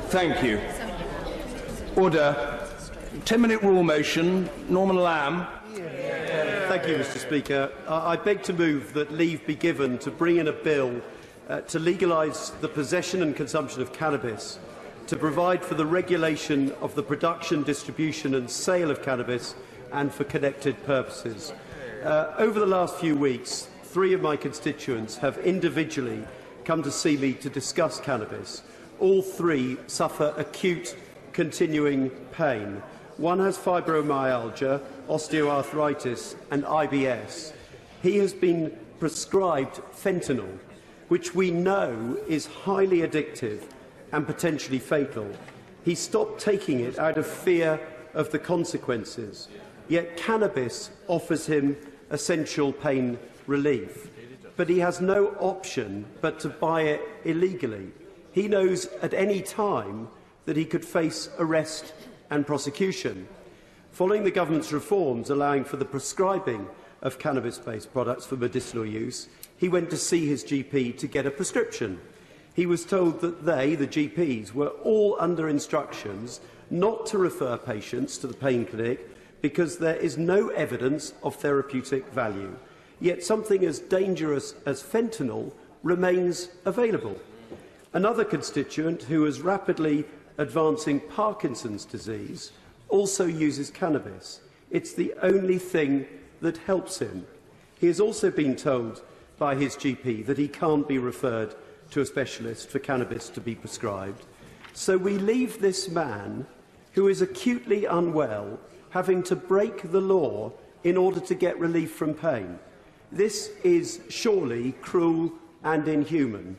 Thank you. Order. 10-minute rule motion. Norman Lamb. Thank you, Mr. Speaker. I beg to move that leave be given to bring in a bill to legalise the possession and consumption of cannabis, to provide for the regulation of the production, distribution and sale of cannabis, and for connected purposes. Over the last few weeks, 3 of my constituents have individually come to see me to discuss cannabis. All 3 suffer acute, continuing pain. One has fibromyalgia, osteoarthritis and IBS. He has been prescribed fentanyl, which we know is highly addictive and potentially fatal. He stopped taking it out of fear of the consequences, yet cannabis offers him essential pain relief. But he has no option but to buy it illegally. He knows at any time that he could face arrest and prosecution. Following the government's reforms allowing for the prescribing of cannabis-based products for medicinal use, he went to see his GP to get a prescription. He was told that they, the GPs, were all under instructions not to refer patients to the pain clinic because there is no evidence of therapeutic value. Yet something as dangerous as fentanyl remains available. Another constituent who is rapidly advancing Parkinson's disease also uses cannabis. It's the only thing that helps him. He has also been told by his GP that he can't be referred to a specialist for cannabis to be prescribed. So we leave this man, who is acutely unwell, having to break the law in order to get relief from pain. This is surely cruel and inhuman.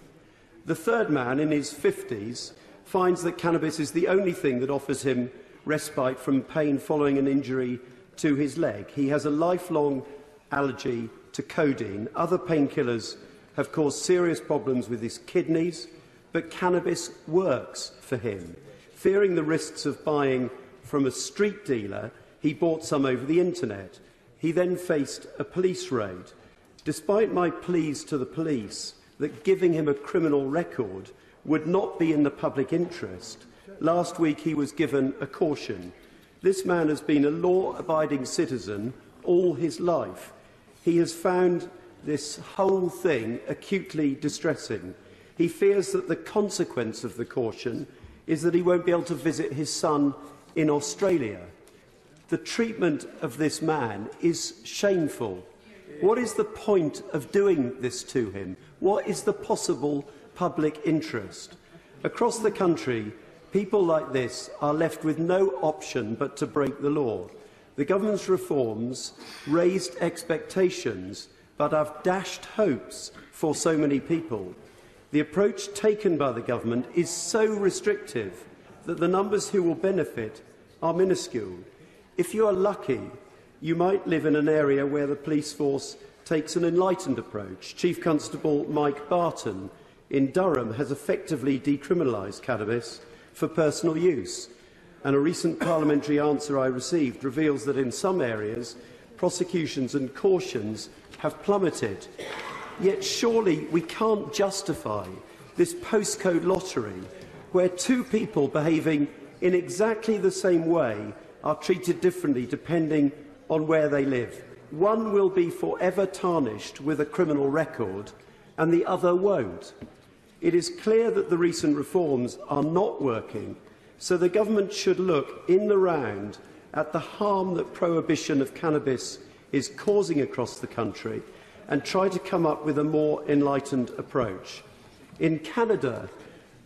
The third man, in his 50s, finds that cannabis is the only thing that offers him respite from pain following an injury to his leg. He has a lifelong allergy to codeine. Other painkillers have caused serious problems with his kidneys, but cannabis works for him. Fearing the risks of buying from a street dealer, he bought some over the internet. He then faced a police raid. Despite my pleas to the police that giving him a criminal record would not be in the public interest, last week he was given a caution. This man has been a law-abiding citizen all his life. He has found this whole thing acutely distressing. He fears that the consequence of the caution is that he won't be able to visit his son in Australia. The treatment of this man is shameful. What is the point of doing this to him? What is the possible public interest? Across the country, people like this are left with no option but to break the law. The government's reforms raised expectations but have dashed hopes for so many people. The approach taken by the government is so restrictive that the numbers who will benefit are minuscule. If you are lucky, you might live in an area where the police force takes an enlightened approach. Chief Constable Mike Barton in Durham has effectively decriminalised cannabis for personal use, and a recent parliamentary answer I received reveals that in some areas prosecutions and cautions have plummeted. Yet surely we can't justify this postcode lottery where 2 people behaving in exactly the same way are treated differently depending on where they live. One will be forever tarnished with a criminal record and the other won't. It is clear that the recent reforms are not working, so the government should look in the round at the harm that prohibition of cannabis is causing across the country and try to come up with a more enlightened approach. In Canada,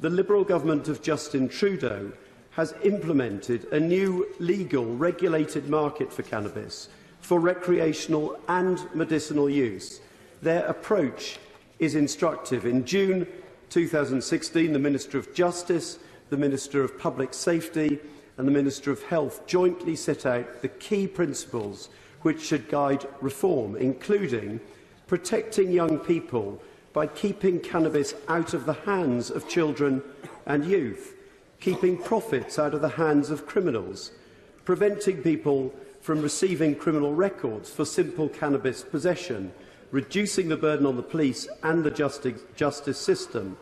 the Liberal government of Justin Trudeau has implemented a new legal regulated market for cannabis for recreational and medicinal use. Their approach is instructive. In June 2016, the Minister of Justice, the Minister of Public Safety and the Minister of Health jointly set out the key principles which should guide reform, including protecting young people by keeping cannabis out of the hands of children and youth, keeping profits out of the hands of criminals, preventing people from receiving criminal records for simple cannabis possession, reducing the burden on the police and the justice system,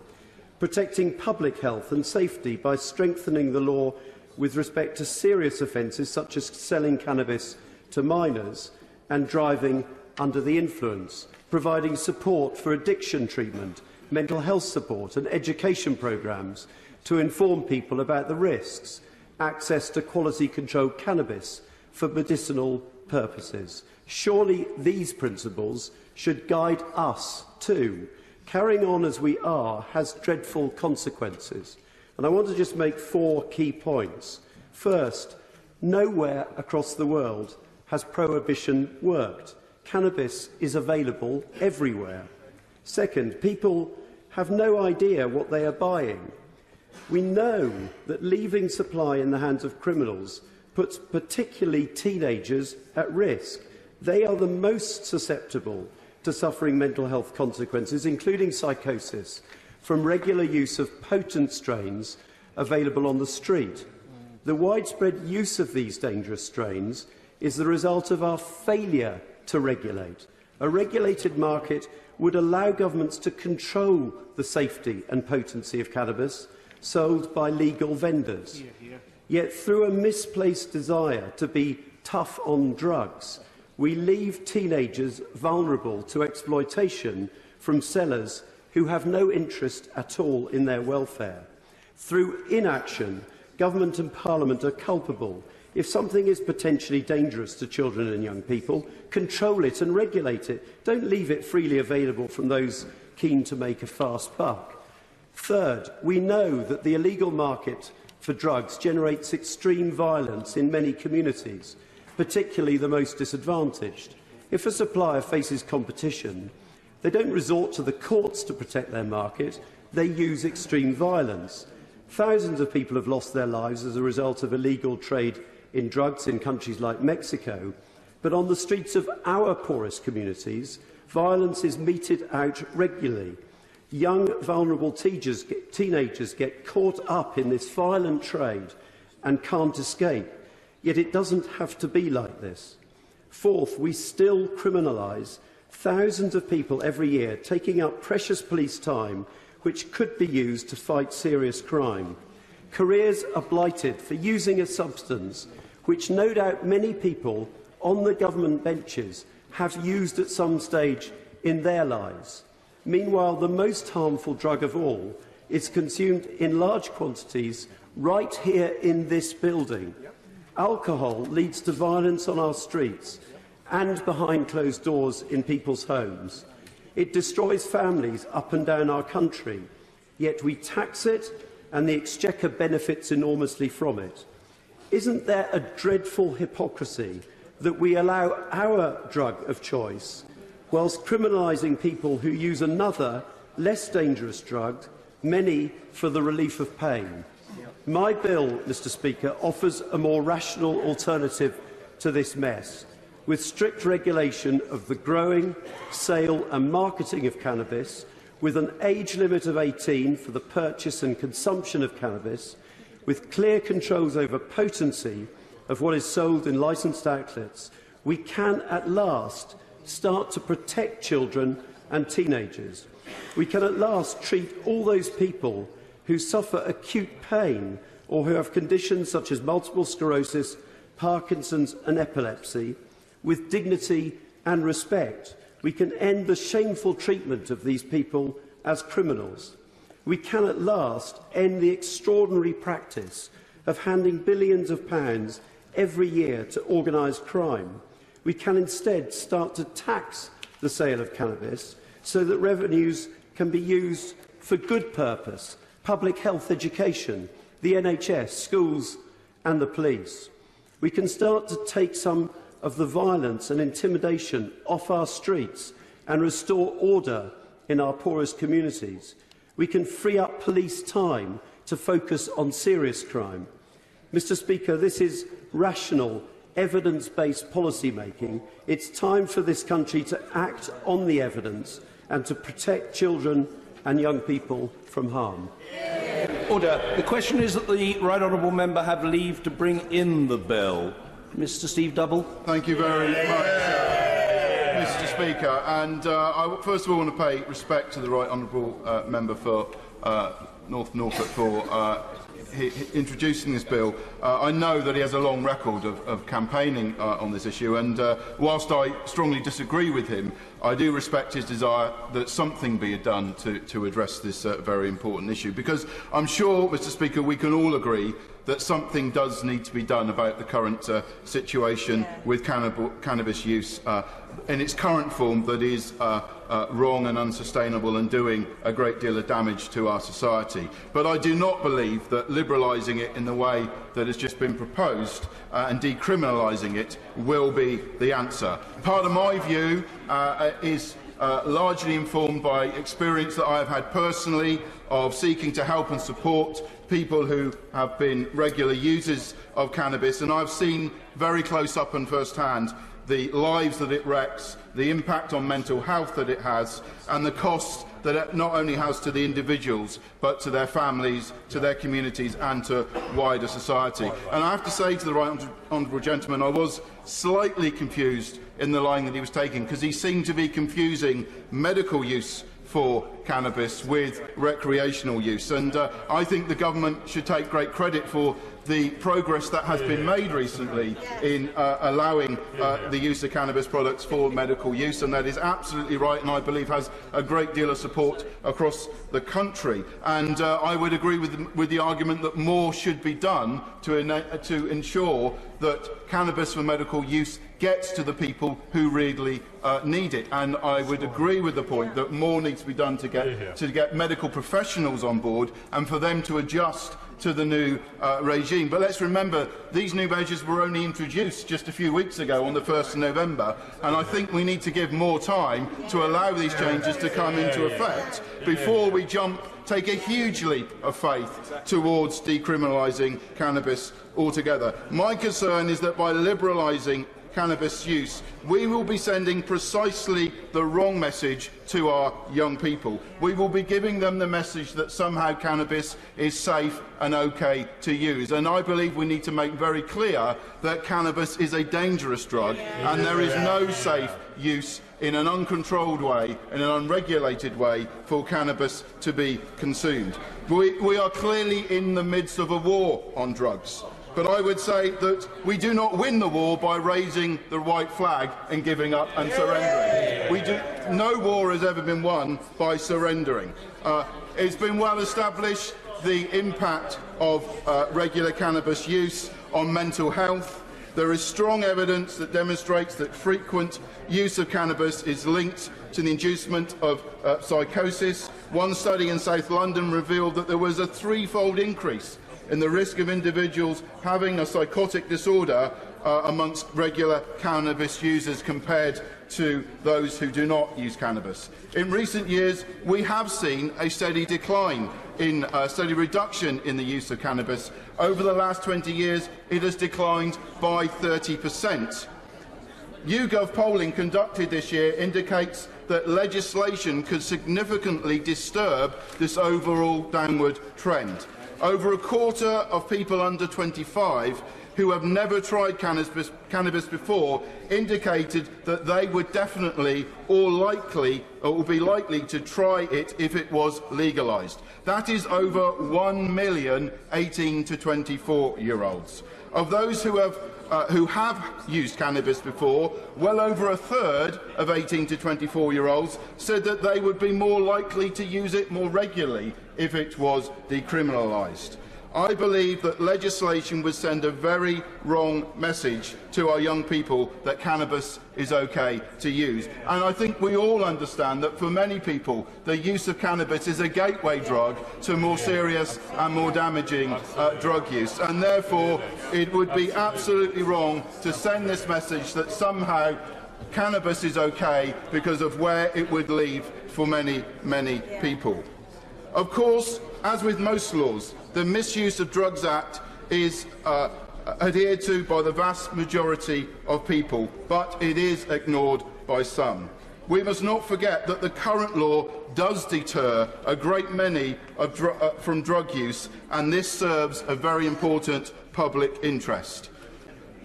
protecting public health and safety by strengthening the law with respect to serious offences such as selling cannabis to minors and driving under the influence, providing support for addiction treatment, mental health support and education programmes to inform people about the risks, access to quality-controlled cannabis for medicinal purposes. Surely these principles should guide us too. Carrying on as we are has dreadful consequences. And I want to just make 4 key points. First, nowhere across the world has prohibition worked. Cannabis is available everywhere. Second, people have no idea what they are buying. We know that leaving supply in the hands of criminals puts particularly teenagers at risk. They are the most susceptible to suffering mental health consequences, including psychosis, from regular use of potent strains available on the street. The widespread use of these dangerous strains is the result of our failure to regulate. A regulated market would allow governments to control the safety and potency of cannabis sold by legal vendors. Yet through a misplaced desire to be tough on drugs, we leave teenagers vulnerable to exploitation from sellers who have no interest at all in their welfare. Through inaction, government and parliament are culpable. If something is potentially dangerous to children and young people, control it and regulate it. Don't leave it freely available from those keen to make a fast buck. Third, we know that the illegal market for drugs generates extreme violence in many communities, particularly the most disadvantaged. If a supplier faces competition, they don't resort to the courts to protect their market, they use extreme violence. Thousands of people have lost their lives as a result of illegal trade in drugs in countries like Mexico, but on the streets of our poorest communities, violence is meted out regularly. Young, vulnerable teenagers get caught up in this violent trade and can't escape. Yet it doesn't have to be like this. Fourth, we still criminalise thousands of people every year taking up precious police time which could be used to fight serious crime. Careers are blighted for using a substance which no doubt many people on the government benches have used at some stage in their lives. Meanwhile, the most harmful drug of all is consumed in large quantities right here in this building. Alcohol leads to violence on our streets and behind closed doors in people's homes. It destroys families up and down our country, yet we tax it and the Exchequer benefits enormously from it. Isn't there a dreadful hypocrisy that we allow our drug of choice whilst criminalising people who use another, less dangerous drug, many for the relief of pain? My bill, Mr Speaker, offers a more rational alternative to this mess, with strict regulation of the growing, sale and marketing of cannabis, with an age limit of 18 for the purchase and consumption of cannabis, with clear controls over potency of what is sold in licensed outlets, we can at last start to protect children and teenagers. We can at last treat all those people who suffer acute pain or who have conditions such as multiple sclerosis, Parkinson's and epilepsy with dignity and respect. We can end the shameful treatment of these people as criminals. We can at last end the extraordinary practice of handing billions of pounds every year to organised crime. We can instead start to tax the sale of cannabis so that revenues can be used for good purpose, public health, education, the NHS, schools and the police. We can start to take some of the violence and intimidation off our streets and restore order in our poorest communities. We can free up police time to focus on serious crime. Mr Speaker, this is rational, evidence-based policy making. It's time for this country to act on the evidence and to protect children and young people from harm. Order. The question is that the right honourable member have leave to bring in the bill. Mr Steve Double. Thank you very much, Mr Speaker. And I first of all want to pay respect to the right honourable member for North Norfolk for introducing this bill. I know that he has a long record of campaigning on this issue, and whilst I strongly disagree with him, I do respect his desire that something be done to address this very important issue, because I'm sure, Mr Speaker, we can all agree that something does need to be done about the current situation with cannabis use in its current form that is wrong and unsustainable and doing a great deal of damage to our society. But I do not believe that liberalising it in the way that has just been proposed and decriminalising it will be the answer. Part of my view is largely informed by experience that I have had personally of seeking to help and support people who have been regular users of cannabis, and I've seen very close up and first hand the lives that it wrecks, the impact on mental health that it has, and the costs that it not only has to the individuals, but to their families, to their communities and to wider society. And I have to say to the right honourable gentleman, I was slightly confused in the line that he was taking, because he seemed to be confusing medical use for cannabis with recreational use. And I think the government should take great credit for the progress that has been made recently in allowing the use of cannabis products for medical use, and that is absolutely right, and I believe has a great deal of support across the country. And I would agree with the argument that more should be done to ensure that cannabis for medical use gets to the people who really need it. And I would agree with the point that more needs to be done to get medical professionals on board and for them to adjust to the new regime. But let's remember, these new measures were only introduced just a few weeks ago on the 1st of November, and I think we need to give more time to allow these changes to come into effect before we take a huge leap of faith towards decriminalising cannabis altogether. My concern is that by liberalising cannabis use, we will be sending precisely the wrong message to our young people. We will be giving them the message that somehow cannabis is safe and okay to use. And I believe we need to make very clear that cannabis is a dangerous drug and there is no safe use in an uncontrolled way, in an unregulated way, for cannabis to be consumed. We are clearly in the midst of a war on drugs. But I would say that we do not win the war by raising the white flag and giving up and surrendering. No war has ever been won by surrendering. It's been well established the impact of regular cannabis use on mental health. There is strong evidence that demonstrates that frequent use of cannabis is linked to the inducement of psychosis. One study in South London revealed that there was a threefold increase in the risk of individuals having a psychotic disorder amongst regular cannabis users compared to those who do not use cannabis. In recent years, we have seen a steady reduction in the use of cannabis. Over the last 20 years, it has declined by 30%. YouGov polling conducted this year indicates that legislation could significantly disturb this overall downward trend. Over a quarter of people under 25 who have never tried cannabis before indicated that they would definitely or would be likely to try it if it was legalised. That is over 1 million 18 to 24-year-olds. Of those who have used cannabis before, well over a third of 18 to 24-year-olds said that they would be more likely to use it more regularly if it was decriminalised. I believe that legislation would send a very wrong message to our young people that cannabis is okay to use. And I think we all understand that for many people, the use of cannabis is a gateway drug to more serious and more damaging drug use. And therefore, it would be absolutely wrong to send this message that somehow cannabis is okay because of where it would lead for many, many people. Of course, as with most laws, the Misuse of Drugs Act is adhered to by the vast majority of people, but it is ignored by some. We must not forget that the current law does deter a great many from drug use, and this serves a very important public interest.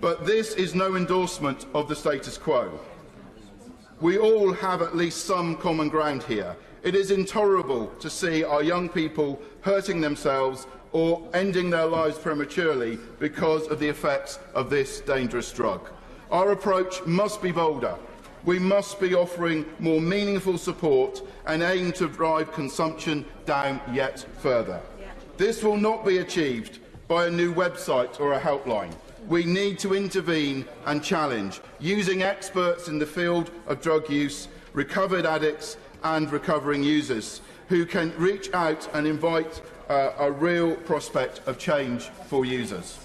But this is no endorsement of the status quo. We all have at least some common ground here. It is intolerable to see our young people hurting themselves or ending their lives prematurely because of the effects of this dangerous drug. Our approach must be bolder. We must be offering more meaningful support and aim to drive consumption down yet further. This will not be achieved by a new website or a helpline. We need to intervene and challenge, using experts in the field of drug use, recovered addicts and recovering users, who can reach out and invite a real prospect of change for users.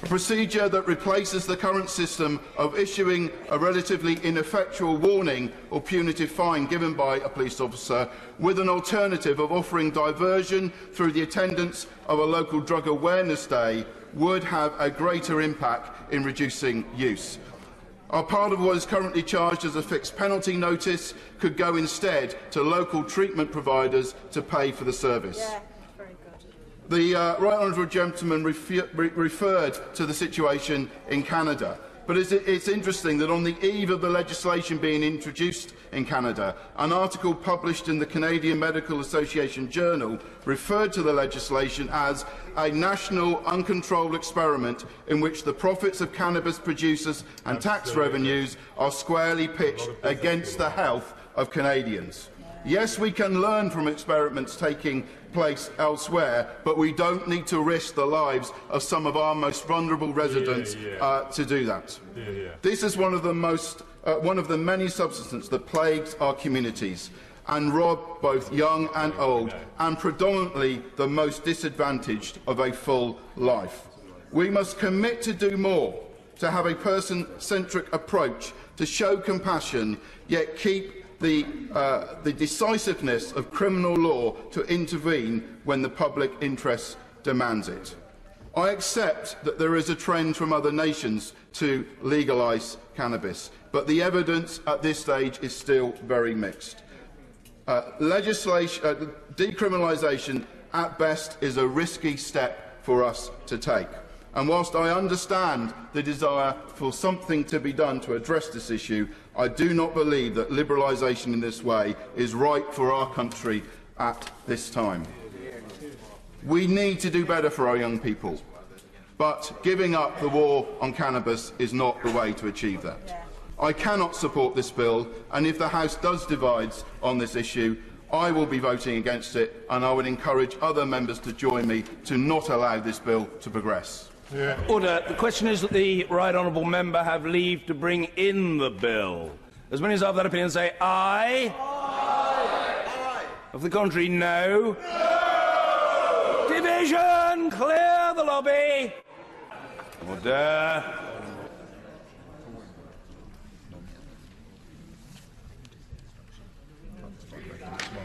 A procedure that replaces the current system of issuing a relatively ineffectual warning or punitive fine given by a police officer with an alternative of offering diversion through the attendance of a local drug awareness day would have a greater impact in reducing use. Our part of what is currently charged as a fixed penalty notice could go instead to local treatment providers to pay for the service. Yeah, very good. The Right Honourable Gentleman referred to the situation in Canada. But it's interesting that on the eve of the legislation being introduced in Canada, an article published in the Canadian Medical Association Journal referred to the legislation as a national uncontrolled experiment in which the profits of cannabis producers and tax revenues are squarely pitched against the health of Canadians. Yes, we can learn from experiments taking place elsewhere, but we don't need to risk the lives of some of our most vulnerable residents to do that. This is one of the many substances that plagues our communities and rob both young and old, and predominantly the most disadvantaged, of a full life. We must commit to do more, to have a person-centric approach, to show compassion, yet keep the decisiveness of criminal law to intervene when the public interest demands it. I accept that there is a trend from other nations to legalise cannabis, but the evidence at this stage is still very mixed. Decriminalisation, at best, is a risky step for us to take. And whilst I understand the desire for something to be done to address this issue, I do not believe that liberalisation in this way is right for our country at this time. We need to do better for our young people, but giving up the war on cannabis is not the way to achieve that. I cannot support this bill, and if the House does divide on this issue, I will be voting against it, and I would encourage other members to join me to not allow this bill to progress. Order. The question is that the Right Honourable Member have leave to bring in the bill. As many as have that opinion say aye. Aye. Of the contrary, no. No. Division! Clear the lobby. Order.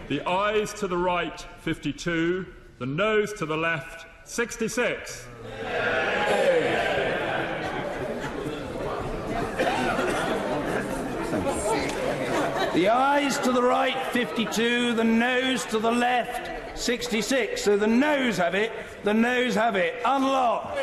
The ayes to the right, 52. The noes to the left, 66. The ayes to the right, 52. The noes to the left, 66. So the noes have it. The noes have it. Unlock.